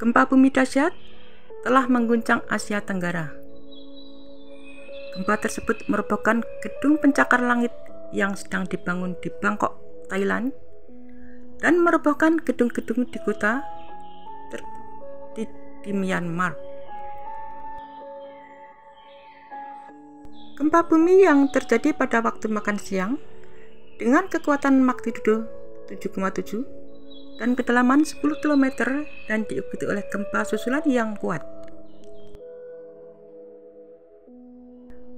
Gempa bumi dahsyat telah mengguncang Asia Tenggara. Gempa tersebut merupakan gedung pencakar langit yang sedang dibangun di Bangkok, Thailand, dan merupakan gedung-gedung di kota di Myanmar. Gempa bumi yang terjadi pada waktu makan siang dengan kekuatan magnitudo 7,7 dan kedalaman 10 km dan diikuti oleh gempa susulan yang kuat.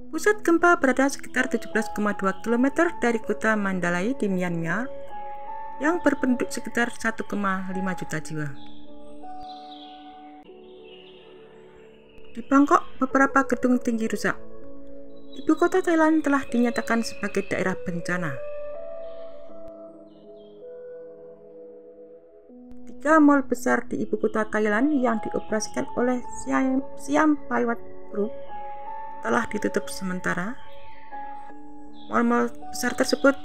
Pusat gempa berada sekitar 17,2 km dari kota Mandalay di Myanmar yang berpenduduk sekitar 1,5 juta jiwa. Di Bangkok, beberapa gedung tinggi rusak. Ibu kota Thailand telah dinyatakan sebagai daerah bencana. 3 mal besar di ibu kota Thailand yang dioperasikan oleh Siam Paiwat Group telah ditutup sementara. Mal-mal besar tersebut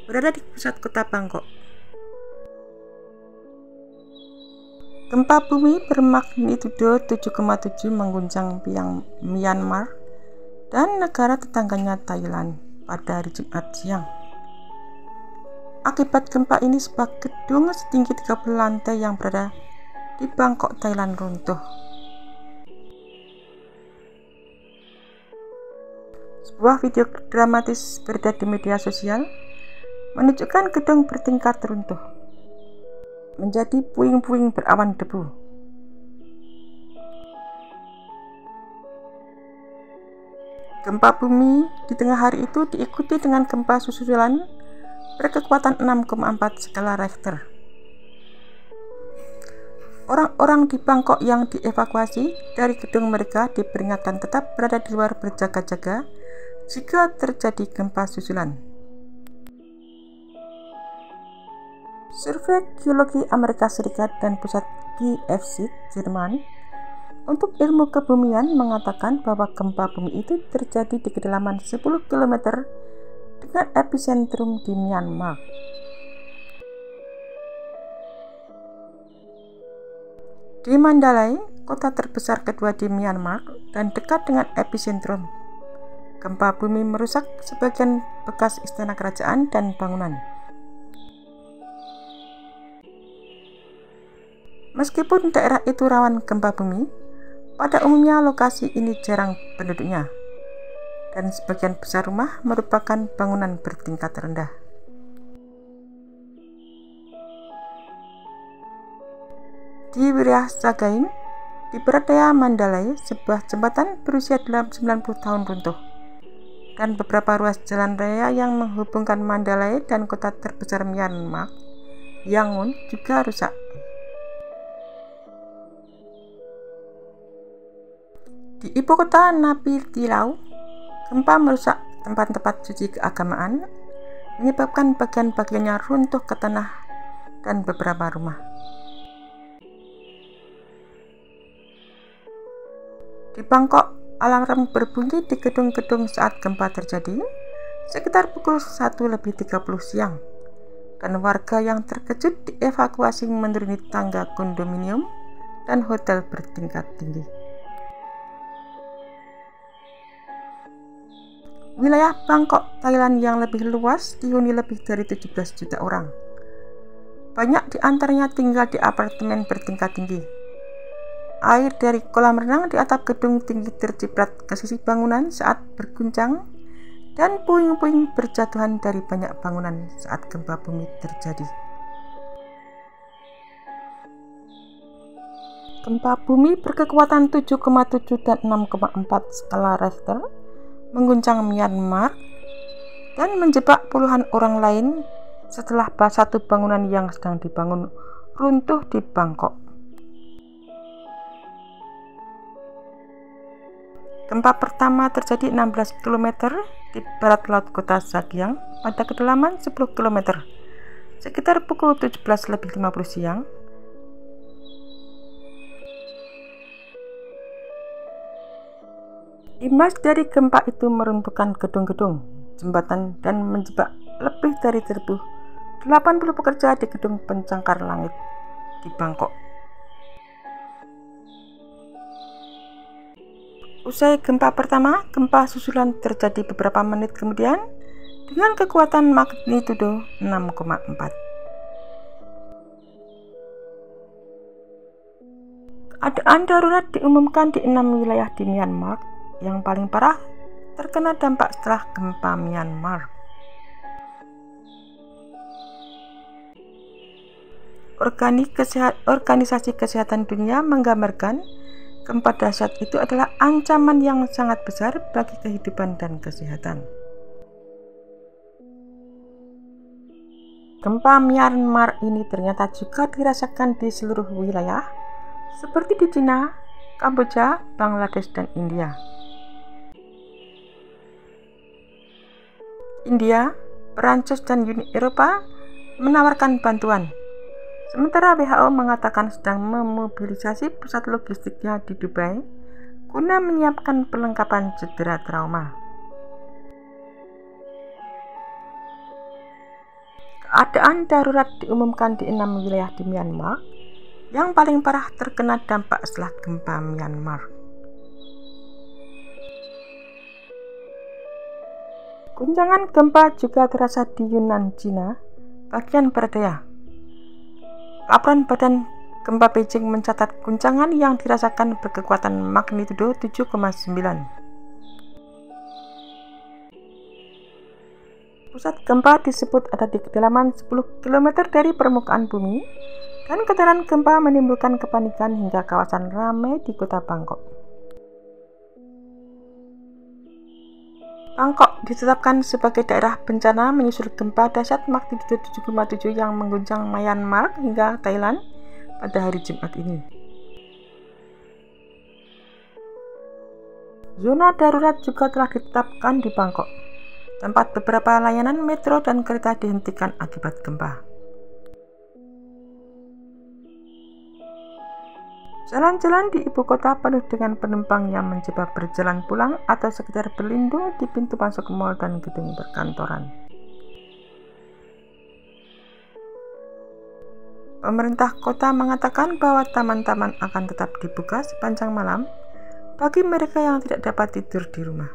berada di pusat kota Bangkok. Gempa bumi bermagnitudo 7,7 mengguncang Myanmar dan negara tetangganya Thailand pada hari Jumat siang. Akibat gempa ini, sebuah gedung setinggi 30 lantai yang berada di Bangkok, Thailand runtuh. Sebuah video dramatis beredar di media sosial menunjukkan gedung bertingkat runtuh menjadi puing-puing berawan debu. Gempa bumi di tengah hari itu diikuti dengan gempa susulan berkekuatan 6,4 skala Richter. Orang-orang di Bangkok yang dievakuasi dari gedung mereka diperingatkan tetap berada di luar berjaga-jaga jika terjadi gempa susulan. Survei Geologi Amerika Serikat dan Pusat GFC Jerman untuk ilmu kebumian mengatakan bahwa gempa bumi itu terjadi di kedalaman 10 km dengan epicentrum di Myanmar. Di Mandalay, kota terbesar kedua di Myanmar dan dekat dengan epicentrum, gempa bumi merusak sebagian bekas istana kerajaan dan bangunan. Meskipun daerah itu rawan gempa bumi, pada umumnya lokasi ini jarang penduduknya, dan sebagian besar rumah merupakan bangunan bertingkat rendah. Di wilayah Sagaing, di barat daya Mandalay, sebuah jembatan berusia 90 tahun runtuh, dan beberapa ruas jalan raya yang menghubungkan Mandalay dan kota terbesar Myanmar, Yangon, juga rusak. Di ibu kota Naypyidaw, gempa merusak tempat-tempat suci keagamaan, menyebabkan bagian-bagiannya runtuh ke tanah dan beberapa rumah. Di Bangkok, alarm berbunyi di gedung-gedung saat gempa terjadi sekitar pukul 1:30 siang, dan warga yang terkejut dievakuasi menuruni tangga kondominium dan hotel bertingkat tinggi. Wilayah Bangkok, Thailand yang lebih luas dihuni lebih dari 17 juta orang. Banyak di antaranya tinggal di apartemen bertingkat tinggi. Air dari kolam renang di atap gedung tinggi terciprat ke sisi bangunan saat berguncang, dan puing-puing berjatuhan dari banyak bangunan saat gempa bumi terjadi. Gempa bumi berkekuatan 7,7 dan 6,4 skala Richter mengguncang Myanmar dan menjebak puluhan orang lain setelah satu bangunan yang sedang dibangun runtuh di Bangkok. Gempa pertama terjadi 16 km di barat laut kota Sagaing pada kedalaman 10 km sekitar pukul 17:50 siang. Imbas dari gempa itu meruntuhkan gedung-gedung, jembatan, dan menjebak lebih dari 80 pekerja di gedung pencakar langit di Bangkok. Usai gempa pertama, gempa susulan terjadi beberapa menit kemudian dengan kekuatan magnitudo 6,4. Keadaan darurat diumumkan di 6 wilayah di Myanmar. Yang paling parah terkena dampak setelah gempa Myanmar. Organisasi Kesehatan Dunia menggambarkan gempa dahsyat itu adalah ancaman yang sangat besar bagi kehidupan dan kesehatan. Gempa Myanmar ini ternyata juga dirasakan di seluruh wilayah, seperti di Cina, Kamboja, Bangladesh, dan India. India, Perancis, dan Uni Eropa menawarkan bantuan. Sementara WHO mengatakan sedang memobilisasi pusat logistiknya di Dubai guna menyiapkan perlengkapan cedera trauma. Keadaan darurat diumumkan di 6 wilayah di Myanmar. Yang paling parah terkena dampak setelah gempa Myanmar. Guncangan gempa juga terasa di Yunnan, Cina, bagian barat daya. Laporan Badan Gempa Beijing mencatat guncangan yang dirasakan berkekuatan magnitudo 7,9. Pusat gempa disebut ada di kedalaman 10 km dari permukaan bumi, dan getaran gempa menimbulkan kepanikan hingga kawasan ramai di kota Bangkok. Bangkok ditetapkan sebagai daerah bencana menyusul gempa dahsyat magnitudo 7,7 yang mengguncang Myanmar hingga Thailand pada hari Jumat ini. Zona darurat juga telah ditetapkan di Bangkok, tempat beberapa layanan metro dan kereta dihentikan akibat gempa. Jalan-jalan di ibu kota penuh dengan penumpang yang mencoba berjalan pulang atau sekedar berlindung di pintu masuk mal dan gedung perkantoran. Pemerintah kota mengatakan bahwa taman-taman akan tetap dibuka sepanjang malam bagi mereka yang tidak dapat tidur di rumah.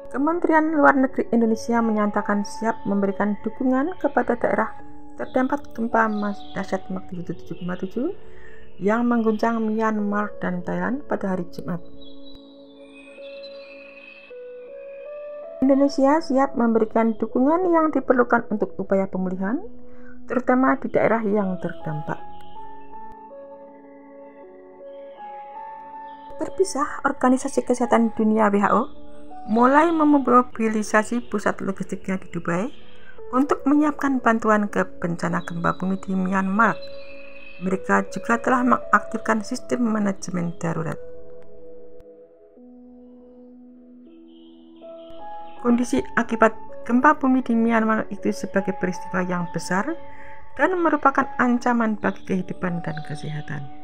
Kementerian Luar Negeri Indonesia menyatakan siap memberikan dukungan kepada daerah terdampak gempa dahsyat magnitudo 7,7 yang mengguncang Myanmar dan Thailand pada hari Jumat. Indonesia siap memberikan dukungan yang diperlukan untuk upaya pemulihan, terutama di daerah yang terdampak. Terpisah, Organisasi Kesehatan Dunia WHO mulai memobilisasi pusat logistiknya di Dubai untuk menyiapkan bantuan ke bencana gempa bumi di Myanmar. Mereka juga telah mengaktifkan sistem manajemen darurat. Kondisi akibat gempa bumi di Myanmar itu sebagai peristiwa yang besar dan merupakan ancaman bagi kehidupan dan kesehatan.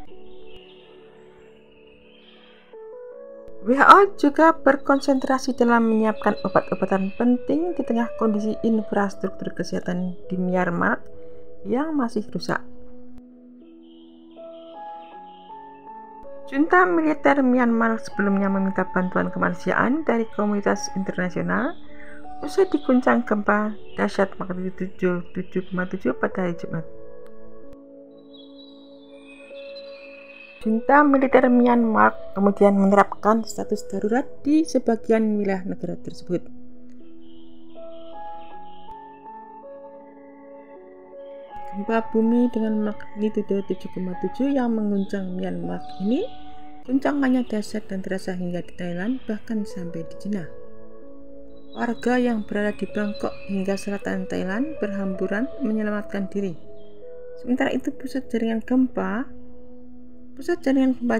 WHO juga berkonsentrasi dalam menyiapkan obat-obatan penting di tengah kondisi infrastruktur kesehatan di Myanmar yang masih rusak. Junta militer Myanmar sebelumnya meminta bantuan kemanusiaan dari komunitas internasional usai diguncang gempa dahsyat magnitudo 7,7 pada hari Jumat. Junta militer Myanmar kemudian menerapkan status darurat di sebagian wilayah negara tersebut. Gempa bumi dengan magnitudo 7,7 yang mengguncang Myanmar ini guncangannya dahsyat dan terasa hingga di Thailand, bahkan sampai di Cina. Warga yang berada di Bangkok hingga selatan Thailand berhamburan menyelamatkan diri. Sementara itu pusat jaringan gempa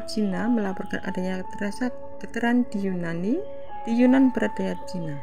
Cina melaporkan adanya terasa getaran di Yunnan barat daya Cina.